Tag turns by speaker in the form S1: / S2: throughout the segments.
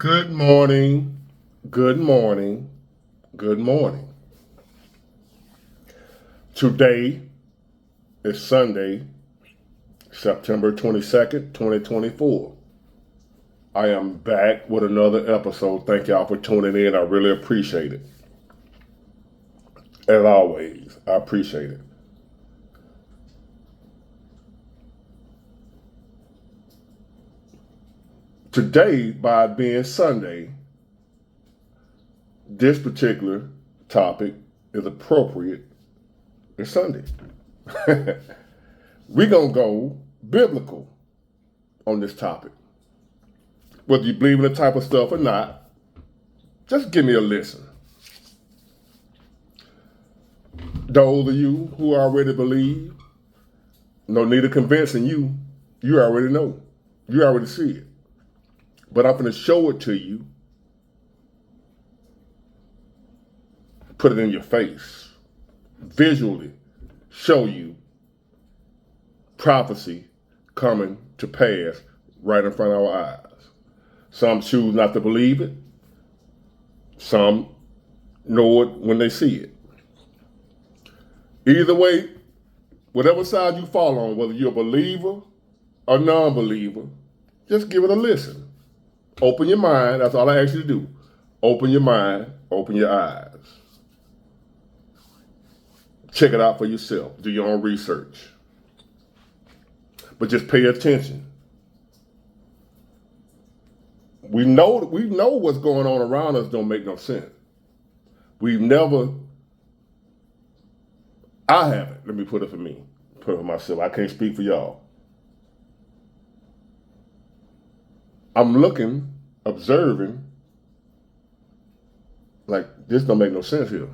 S1: Good morning, good morning, good morning. Today is Sunday, September 22nd, 2024. I am back with another episode. Thank y'all for tuning in. I really appreciate it. As always, I appreciate it. Today, by it being Sunday, this particular topic is appropriate. It's Sunday. We're going to go biblical on this topic. Whether you believe in the type of stuff or not, just give me a listen. Those of you who already believe, no need of convincing you, you already know. You already see it. But I'm going to show it to you, put it in your face, visually show you prophecy coming to pass right in front of our eyes. Some choose not to believe it. Some know it when they see it. Either way, whatever side you fall on, whether you're a believer or non-believer, just give it a listen. Open your mind. That's all I ask you to do. Open your mind. Open your eyes. Check it out for yourself. Do your own research. But just pay attention. We know what's going on around us don't make no sense. I haven't. Let me put it for me. Put it for myself. I can't speak for y'all. I'm looking, observing, like this don't make no sense here.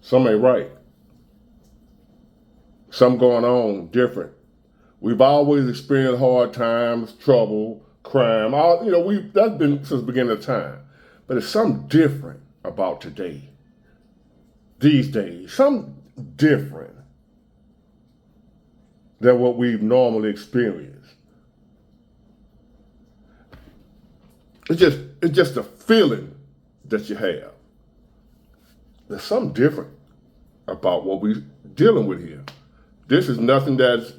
S1: Some ain't right. Some going on different. We've always experienced hard times, trouble, crime. That's been since the beginning of time. But there's something different about today. These days, something different than what we've normally experienced. It's just a feeling that you have. There's something different about what we're dealing with here. This is nothing that's,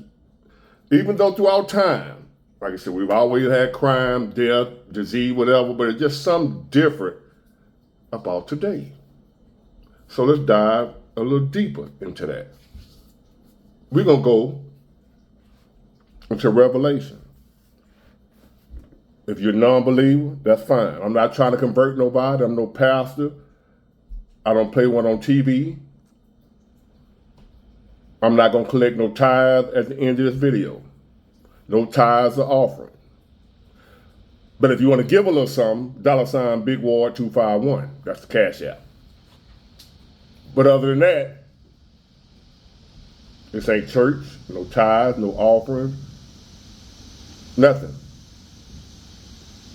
S1: even though throughout time, like I said, we've always had crime, death, disease, whatever, but it's just something different about today. So let's dive a little deeper into that. We're going to go into Revelation. If you're a non-believer, that's fine. I'm not trying to convert nobody. I'm no pastor. I don't play one on TV. I'm not going to collect no tithe at the end of this video. No tithes or offering. But if you want to give a little something, $ Big Ward 251. That's the cash app. But other than that, this ain't church. No tithes, no offering. Nothing.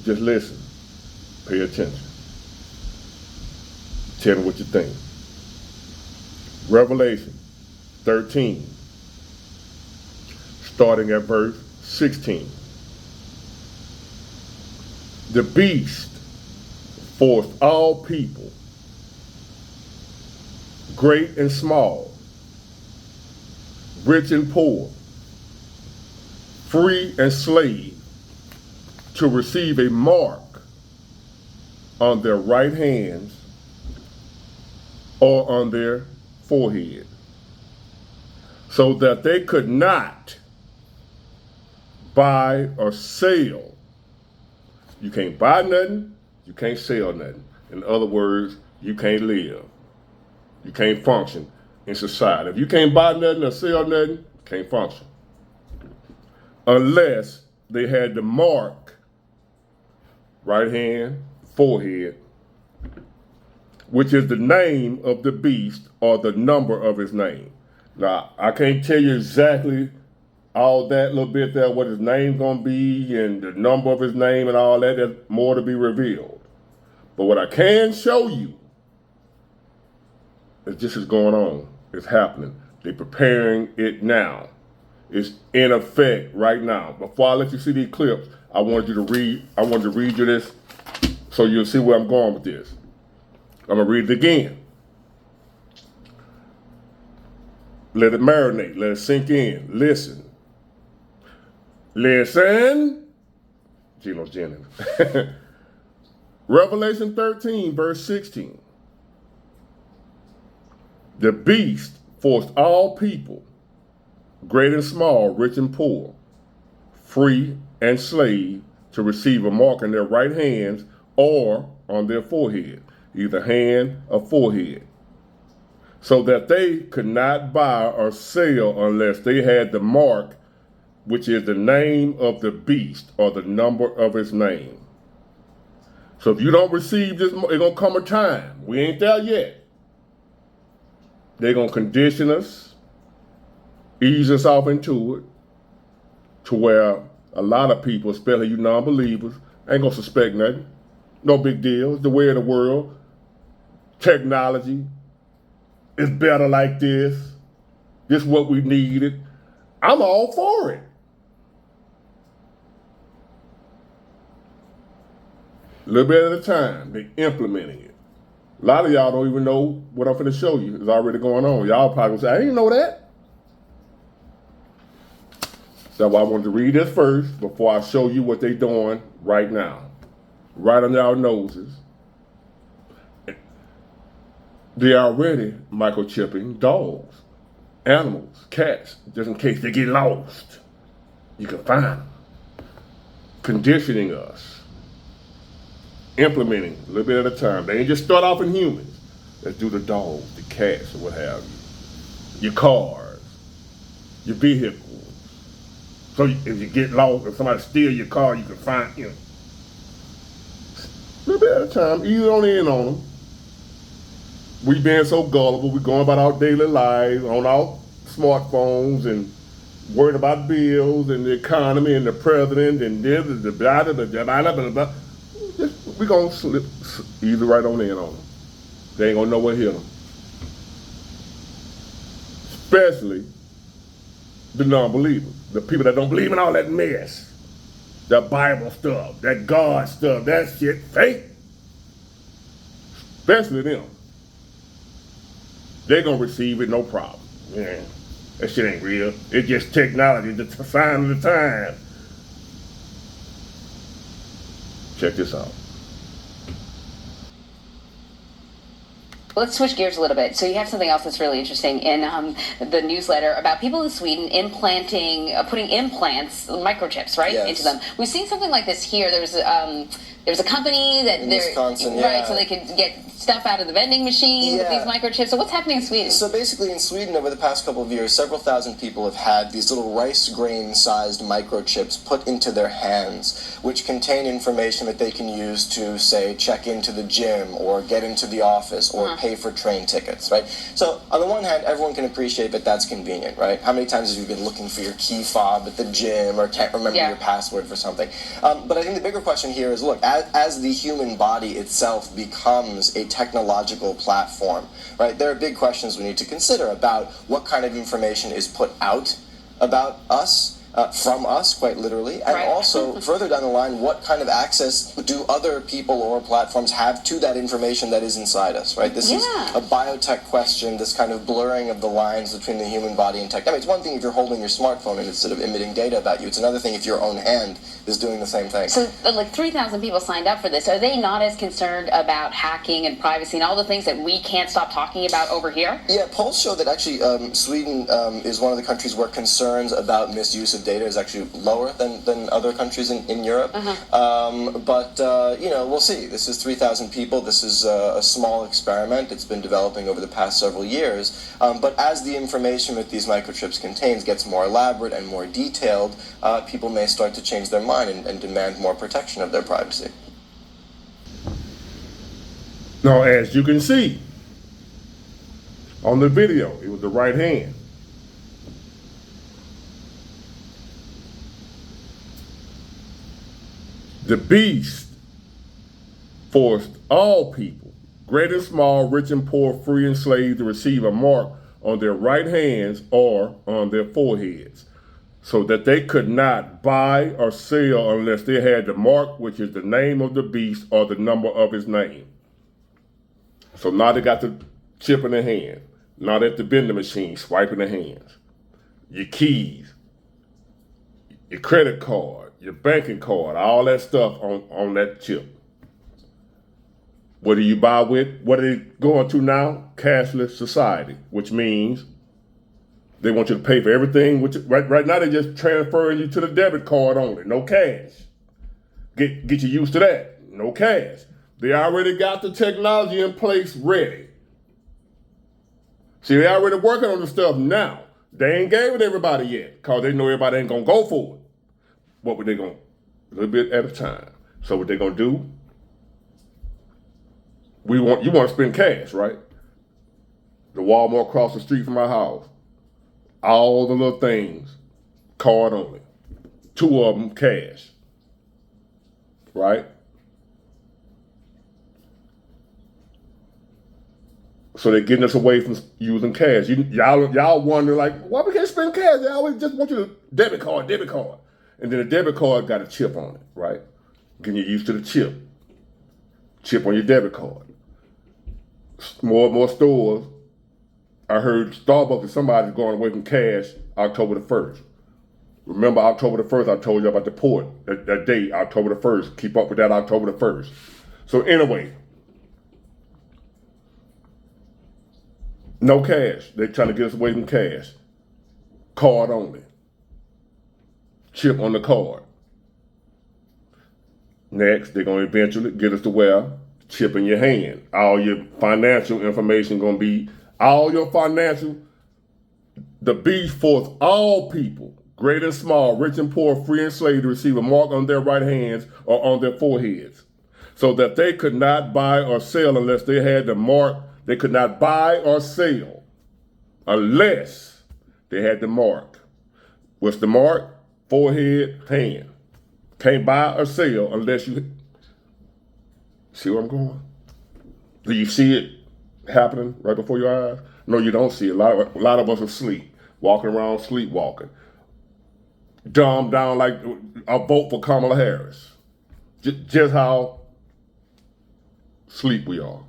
S1: Just listen. Pay attention. Tell me what you think. Revelation 13, starting at verse 16. The beast forced all people, great and small, rich and poor, free and slave, to receive a mark on their right hands or on their forehead, so that they could not buy or sell. You can't buy nothing, you can't sell nothing. In other words, you can't live. You can't function in society. If you can't buy nothing or sell nothing, you can't function. Unless they had the mark, right hand, forehead, which is the name of the beast or the number of his name. Now, I can't tell you exactly all that little bit there, what his name's going to be and the number of his name and all that. There's more to be revealed. But what I can show you is this is going on. It's happening. They're preparing it now. It's in effect right now. Before I let you see these clips, I wanted to read you this So you'll see where I'm going with this. I'm going to read it again. Let it marinate. Let it sink in. Listen. Listen. Geno Jennings. Revelation 13, verse 16. The beast forced all people, great and small, rich and poor, free and slave, to receive a mark on their right hands or on their forehead, either hand or forehead, so that they could not buy or sell unless they had the mark, which is the name of the beast or the number of his name. So if you don't receive this, it's going to come a time. We ain't there yet. They're going to condition us, ease us off into it, to where a lot of people, especially you non-believers, ain't going to suspect nothing. No big deal. It's the way of the world. Technology is better like this. This is what we needed. I'm all for it. A little bit at a time, they're implementing it. A lot of y'all don't even know what I'm finna show you is already going on. Y'all probably say, I didn't know that. That's why I wanted to read this first before I show you what they're doing right now. Right on y'all noses. They're already microchipping dogs, animals, cats, just in case they get lost. You can find them. Conditioning us. Implementing a little bit at a time. They ain't just start off in humans. Let's do the dogs, the cats, or what have you. Your cars, your vehicles. So if you get lost, if somebody steal your car, you can find, a little bit at a time, ease on in on them. We being so gullible, we going about our daily lives on our smartphones and worried about bills and the economy and the president and the blah, blah, blah, blah, blah, blah. We gonna slip either right on in on them. They ain't gonna know what hit them. Especially the non-believers, the people that don't believe in all that mess, that Bible stuff, that God stuff, that shit fake. Especially them. They're gonna receive it no problem. Yeah, that shit ain't real. It's just technology, it's the sign of the time. Check this out.
S2: Let's switch gears a little bit. So you have something else that's really interesting in the newsletter about people in Sweden putting implants, microchips, right,
S3: Yes.
S2: into them. We've seen something like this here. There's a company that
S3: In
S2: they're
S3: Wisconsin,
S2: right,
S3: yeah.
S2: so they could get stuff out of the vending machine with
S3: Yeah.
S2: these microchips. So what's happening in Sweden?
S3: So basically in Sweden over the past couple of years, several thousand people have had these little rice grain sized microchips put into their hands, which contain information that they can use to, say, check into the gym or get into the office or pay for train tickets, right? So on the one hand, everyone can appreciate that that's convenient, right? How many times have you been looking for your key fob at the gym or can't remember your password for something? But I think the bigger question here is, look, as the human body itself becomes a technological platform, right, there are big questions we need to consider about what kind of information is put out about us, from us, quite literally, and also further down the line, what kind of access do other people or platforms have to that information that is inside us, right? This is a biotech question, this kind of blurring of the lines between the human body and tech. I mean, it's one thing if you're holding your smartphone and it's sort of emitting data about you. It's another thing if your own hand is doing the same thing.
S2: So, like 3,000 people signed up for this. Are they not as concerned about hacking and privacy and all the things that we can't stop talking about over here?
S3: Yeah, polls show that actually Sweden is one of the countries where concerns about misuse of data is actually lower than other countries in Europe. But we'll see. This is 3,000 people. This is a small experiment. It's been developing over the past several years. But as the information that these microchips contains gets more elaborate and more detailed, people may start to change their mind and demand more protection of their privacy.
S1: Now, as you can see on the video, it was the right hand. The beast forced all people, great and small, rich and poor, free and slave, to receive a mark on their right hands or on their foreheads, so that they could not buy or sell unless they had the mark, which is the name of the beast or the number of his name. So now they got the chip in their hand. Now they're at the vending machine, swiping their hands. Your keys, your credit card, your banking card, all that stuff on that chip. What do you buy with? What are they going to now? Cashless society, which means they want you to pay for everything. Right now, they're just transferring you to the debit card only. No cash. Get you used to that. No cash. They already got the technology in place ready. See, they already working on the stuff now. They ain't gave it to everybody yet because they know everybody ain't going to go for it. What were they going to? A little bit at a time. So what they going to do? You want to spend cash, right? The Walmart across the street from my house. All the little things, card only. 2 of them cash, right? So they're getting us away from using cash. Y'all wonder like, why we can't spend cash? They always just want you to debit card. And then the debit card got a chip on it, right? Getting you used to the chip on your debit card. More and more stores. I heard Starbucks and somebody's going away from cash October the 1st. Remember October the 1st, I told you about the port, that date, October the 1st. Keep up with that October the 1st. So anyway, no cash. They're trying to get us away from cash. Card only. Chip on the card. Next, they're going to eventually get us to wear chip in your hand. All your financial information going to be, all your financial, the beast forced all people, great and small, rich and poor, free and slave, to receive a mark on their right hands or on their foreheads, so that they could not buy or sell unless they had the mark. They could not buy or sell unless they had the mark. What's the mark? Forehead, hand. Can't buy or sell unless you... See where I'm going? Do you see it happening right before your eyes? No, you don't see it. A lot of us are asleep, walking around sleepwalking. Dumb down like a vote for Kamala Harris. Just how sleep we are.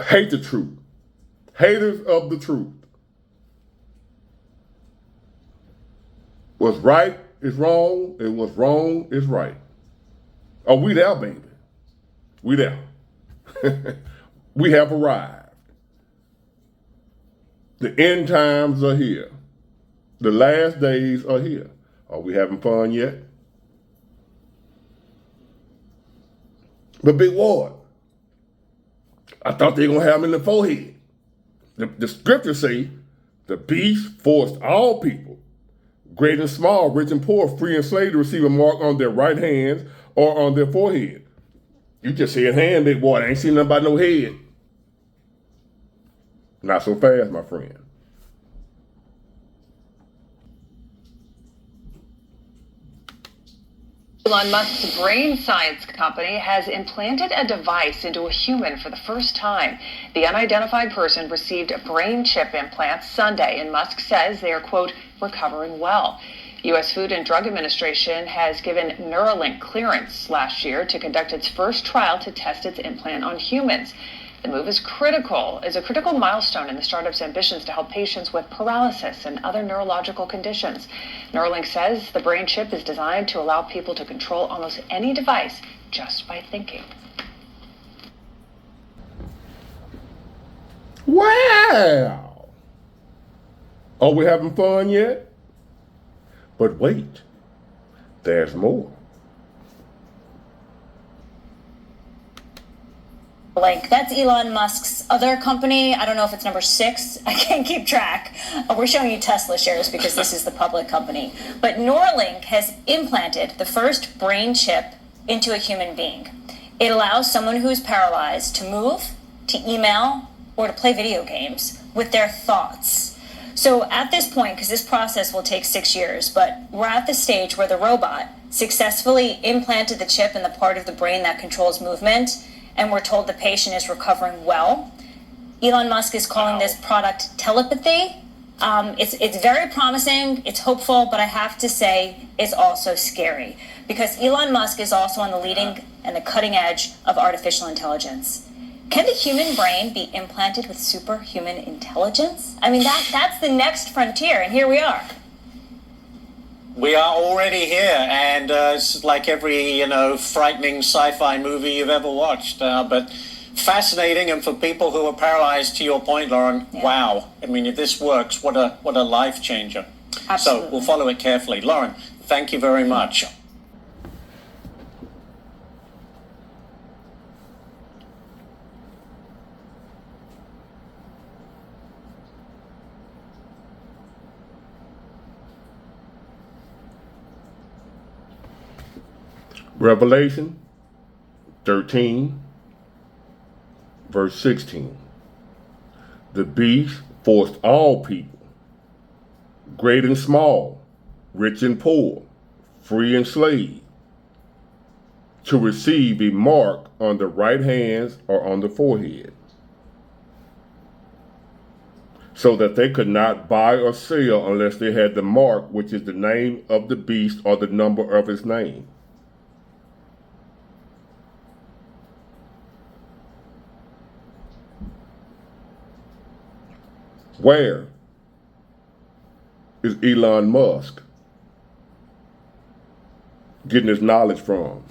S1: Hate the truth. Haters of the truth. What's right is wrong, and what's wrong is right. Oh, we there, baby. We there. We have arrived. The end times are here. The last days are here. Are we having fun yet? But Big Ward, I thought they were going to have them in the forehead. The scriptures say, the beast forced all people, great and small, rich and poor, free and slave, to receive a mark on their right hands or on their forehead. You just said hand, Big Boy. I ain't seen nothing about no head. Not so fast, my friend.
S4: Elon Musk's brain science company has implanted a device into a human for the first time. The unidentified person received brain chip implants Sunday, and Musk says they are, quote, recovering well. U.S. Food and Drug Administration has given Neuralink clearance last year to conduct its first trial to test its implant on humans. The move is a critical milestone in the startup's ambitions to help patients with paralysis and other neurological conditions. Neuralink says the brain chip is designed to allow people to control almost any device just by thinking.
S1: Wow! Are we having fun yet? But wait, there's more.
S5: That's Elon Musk's other company. I don't know if it's number 6. I can't keep track. We're showing you Tesla shares because this is the public company. But Neuralink has implanted the first brain chip into a human being. It allows someone who is paralyzed to move, to email, or to play video games with their thoughts. So at this point, because this process will take 6 years, but we're at the stage where the robot successfully implanted the chip in the part of the brain that controls movement, and we're told the patient is recovering well. Elon Musk is calling this product telepathy. It's very promising, it's hopeful, but I have to say it's also scary because Elon Musk is also on the leading and the cutting edge of artificial intelligence. Can the human brain be implanted with superhuman intelligence? I mean, that's the next frontier, and here we are.
S6: We are already here, and it's like every, frightening sci-fi movie you've ever watched. But fascinating, and for people who are paralyzed, to your point, Lauren, wow. I mean, if this works, what a life changer.
S5: Absolutely.
S6: So we'll follow it carefully. Lauren, thank you very much.
S1: Revelation 13, verse 16. The beast forced all people, great and small, rich and poor, free and slave, to receive a mark on the right hands or on the forehead, so that they could not buy or sell unless they had the mark, which is the name of the beast or the number of his name. Where is Elon Musk getting his knowledge from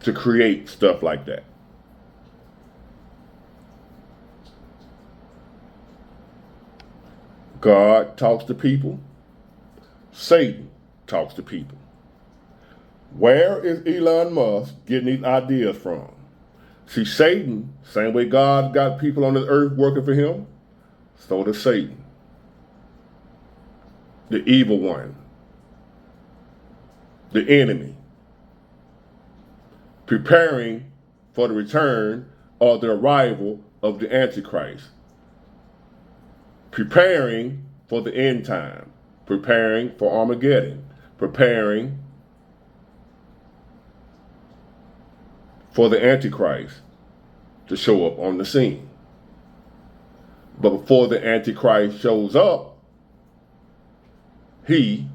S1: to create stuff like that? God talks to people. Satan talks to people. Where is Elon Musk getting these ideas from? See, Satan, same way God got people on this earth working for him, so does Satan, the evil one, the enemy, preparing for the return or the arrival of the Antichrist, preparing for the end time, preparing for Armageddon, preparing for the Antichrist to show up on the scene. But before the Antichrist shows up, he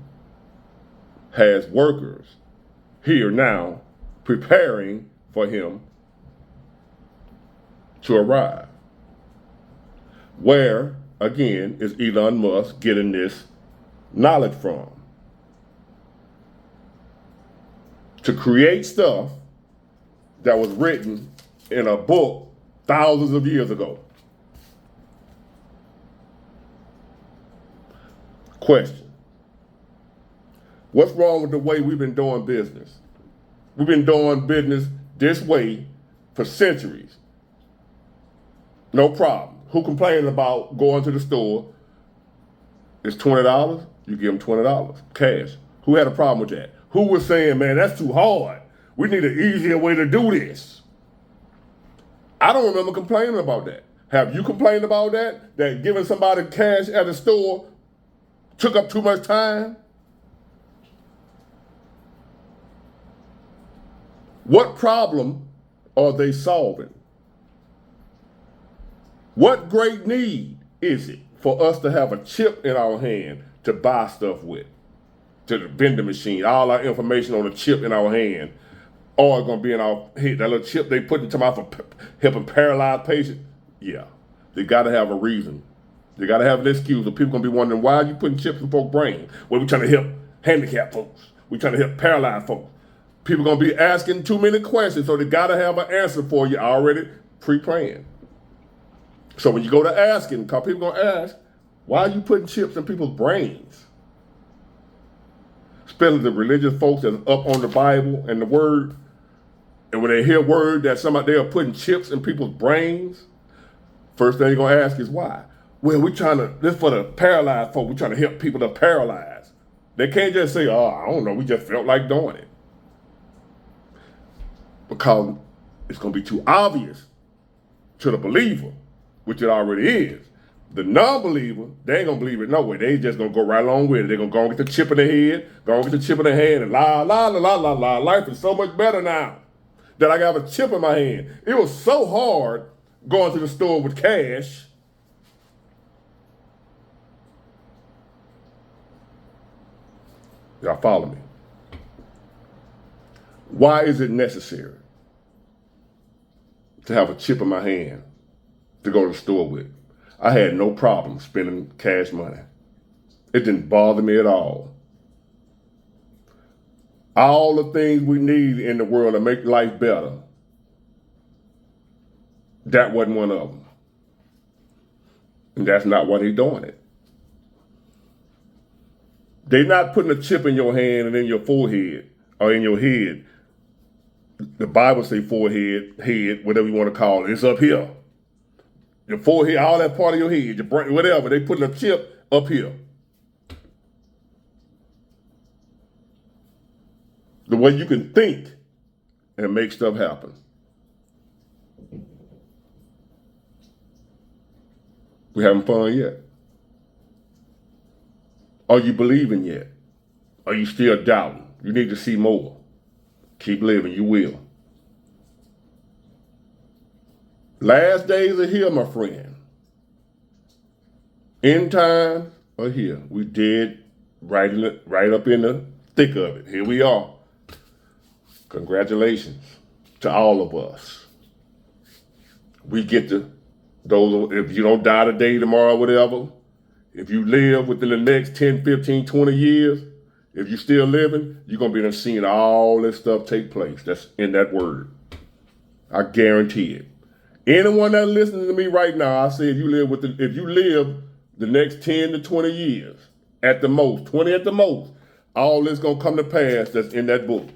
S1: has workers here now preparing for him to arrive. Where, again, is Elon Musk getting this knowledge from? To create stuff that was written in a book thousands of years ago. Question. What's wrong with the way we've been doing business? We've been doing business this way for centuries. No problem. Who complaining about going to the store? It's $20. You give them $20 cash. Who had a problem with that? Who was saying, man, that's too hard. We need an easier way to do this. I don't remember complaining about that. Have you complained about that? That giving somebody cash at a store took up too much time? What problem are they solving? What great need is it for us to have a chip in our hand to buy stuff with? To the vending machine, all our information on a chip in our hand, or it's gonna be in our head. That little chip they put into my for helping paralyzed patients. Yeah, they gotta have a reason. They gotta have an excuse. Or people gonna be wondering, why are you putting chips in folks' brain? Well, we trying to help handicapped folks. We trying to help paralyzed folks. People gonna be asking too many questions, so they gotta have an answer for you already pre-planned. So when you go to asking, because people gonna ask, why are you putting chips in people's brains? Especially the religious folks that's up on the Bible and the Word, and when they hear word that somebody they are putting chips in people's brains, first thing they're gonna ask is why? Well, this for the paralyzed folk, we're trying to help people that are paralyzed. They can't just say, oh, I don't know, we just felt like doing it. Because it's gonna be too obvious to the believer, which it already is. The non-believer, they ain't gonna believe it no way. They just gonna go right along with it. They're gonna go and get the chip in their head, go and get the chip in their hand, and la, la, la, la, la, life is so much better now that I got a chip in my hand. It was so hard going to the store with cash. Y'all follow me? Why is it necessary to have a chip in my hand to go to the store with? I had no problem spending cash money. It didn't bother me at all. All the things we need in the world to make life better, that wasn't one of them. And that's not why they're doing it. They're not putting a chip in your hand and in your forehead or in your head. The Bible say forehead, head, whatever you want to call it. It's up here. Your forehead, all that part of your head, your brain, whatever. They putting a chip up here. The way you can think and make stuff happen. We having fun yet? Are you believing yet? Are you still doubting? You need to see more. Keep living, you will. Last days are here, my friend. End times are here. We did right up in the thick of it. Here we are. Congratulations to all of us. We get to those, if you don't die today, tomorrow, whatever, if you live within the next 10, 15, 20 years, if you're still living, you're going to be seeing all this stuff take place. That's in that word. I guarantee it. Anyone that's listening to me right now, I say if you live the next 10 to 20 years, at the most, 20 at the most, all this going to come to pass that's in that book.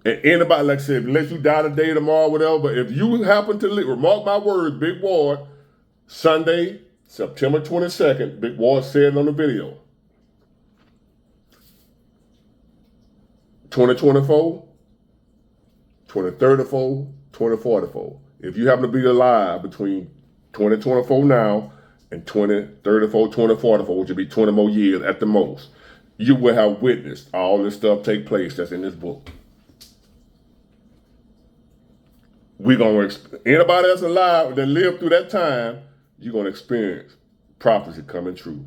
S1: And anybody, like I said, unless you die today, tomorrow, whatever, but if you happen to live, mark my words, Big Ward, Sunday, September 22nd, Big Ward said it on the video. 2024, 2034, 2044. If you happen to be alive between 2024 now and 2034, 2044, which would be 20 more years at the most, you will have witnessed all this stuff take place that's in this book. We're going to, anybody else alive that lived through that time, you're going to experience prophecy coming true.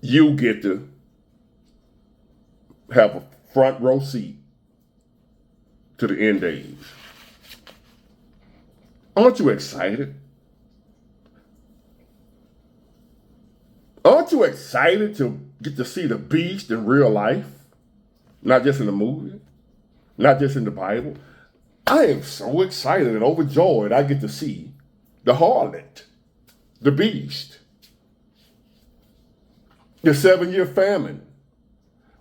S1: You get to have a front row seat to the end days. Aren't you excited? Aren't you excited to get to see the beast in real life? Not just in the movie, not just in the Bible. I am so excited and overjoyed I get to see the harlot, the beast, the 7-year famine.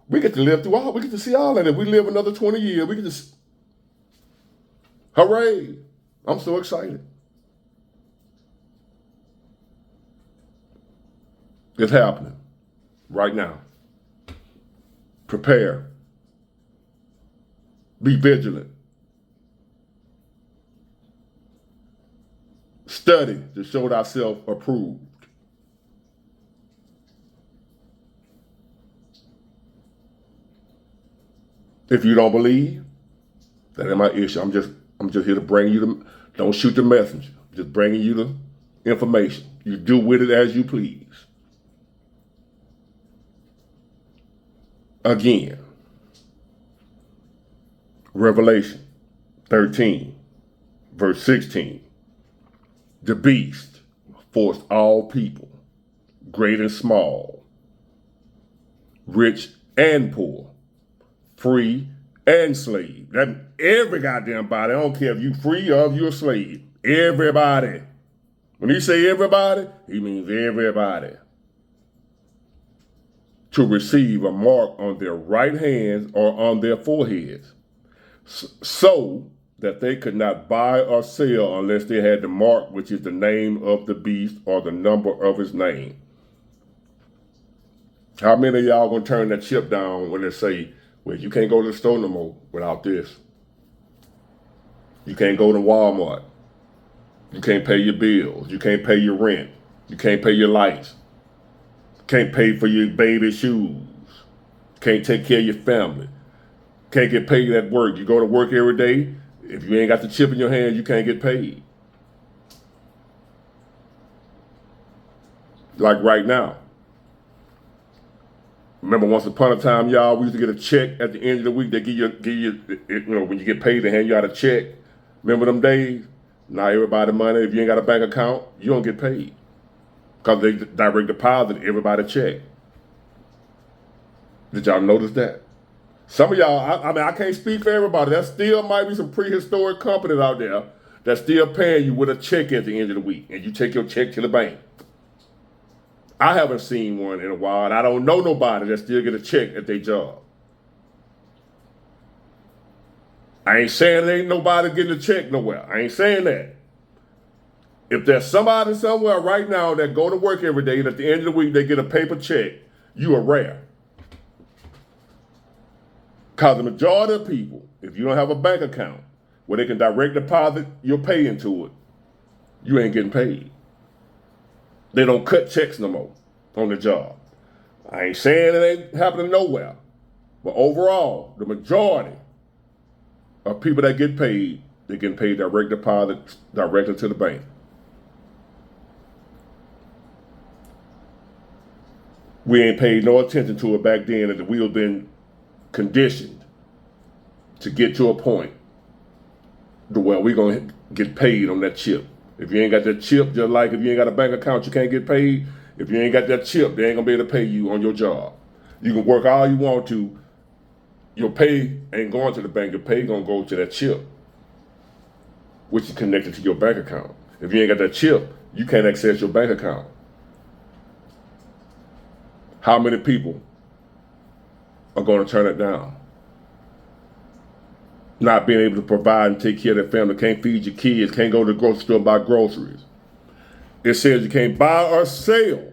S1: We get to live through all, we get to see all of it. If we live another 20 years, we get to see. Hooray. I'm so excited. It's happening right now. Prepare. Be vigilant. Study to show thyself approved. If you don't believe, that ain't my issue. I'm just here to bring you the, don't shoot the messenger. I'm just bringing you the information. You do with it as you please. Again, Revelation 13, verse 16. The beast forced all people, great and small, rich and poor, free and slave. That every goddamn body. I don't care if you free or if you're a slave. Everybody. When he say everybody, he means everybody. To receive a mark on their right hands or on their foreheads, so that they could not buy or sell unless they had the mark, which is the name of the beast or the number of his name. How many of y'all gonna turn that chip down when they say, well, you can't go to the store no more without this? You can't go to Walmart. You can't pay your bills. You can't pay your rent. You can't pay your lights. Can't pay for your baby shoes. Can't take care of your family. Can't get paid at work. You go to work every day. If you ain't got the chip in your hand, you can't get paid. Like right now. Remember once upon a time, y'all, we used to get a check at the end of the week. They give you, when you get paid, they hand you out a check. Remember them days? Now everybody money, if you ain't got a bank account, you don't get paid. Because they direct deposit everybody check. Did y'all notice that? Some of y'all, I can't speak for everybody. There still might be some prehistoric companies out there that's still paying you with a check at the end of the week. And you take your check to the bank. I haven't seen one in a while, and I don't know nobody that still get a check at their job. I ain't saying there ain't nobody getting a check nowhere. I ain't saying that. If there's somebody somewhere right now that go to work every day and at the end of the week they get a paper check, you are rare. Because the majority of people, if you don't have a bank account where they can direct deposit your pay into it, you ain't getting paid. They don't cut checks no more on the job. I ain't saying it ain't happening nowhere. But overall, the majority of people that get paid, they getting paid direct deposit directly to the bank. We ain't paid no attention to it back then, and we have been conditioned to get to a point to where we're going to get paid on that chip. If you ain't got that chip, just like if you ain't got a bank account, you can't get paid. If you ain't got that chip, they ain't going to be able to pay you on your job. You can work all you want to. Your pay ain't going to the bank. Your pay going to go to that chip, which is connected to your bank account. If you ain't got that chip, you can't access your bank account. How many people are going to turn it down? Not being able to provide and take care of their family, can't feed your kids, can't go to the grocery store and buy groceries. It says you can't buy or sell.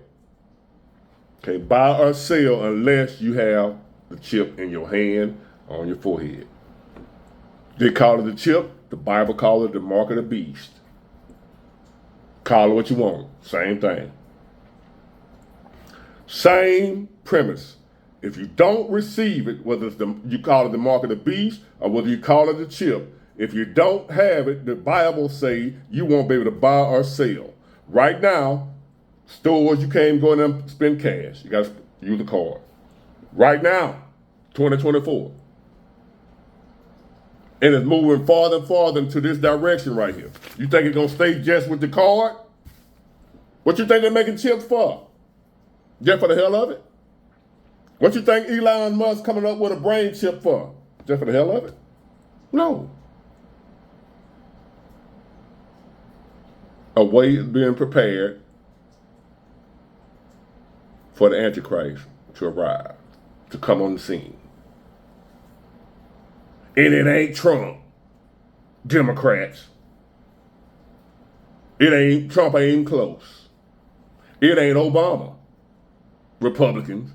S1: Can't buy or sell unless you have the chip in your hand on your forehead. They call it the chip. The Bible calls it the mark of the beast. Call it what you want. Same thing. Same premise. If you don't receive it, whether it's you call it the mark of the beast or whether you call it the chip, if you don't have it, the Bible say you won't be able to buy or sell. Right now, stores, you can't go in there and spend cash. You got to use a card. Right now, 2024. And it's moving farther and farther into this direction right here. You think it's going to stay just with the card? What you think they're making chips for? Just for the hell of it? What you think Elon Musk coming up with a brain chip for? Just for the hell of it? No. A way is being prepared for the Antichrist to arrive, to come on the scene. And it ain't Trump, Democrats. Trump ain't close. It ain't Obama, Republicans.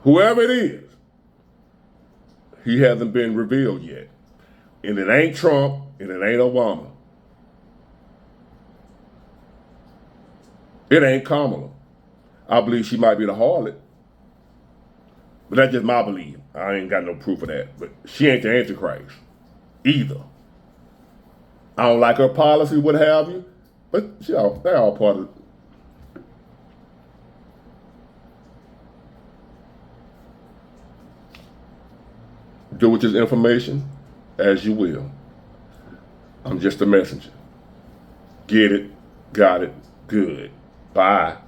S1: Whoever it is, he hasn't been revealed yet. And it ain't Trump, and it ain't Obama. It ain't Kamala. I believe she might be the harlot. But that's just my belief. I ain't got no proof of that. But she ain't the Antichrist either. I don't like her policy, what have you. But they're all part of it. Do with this information as you will. I'm just a messenger. Get it, got it, good. Bye.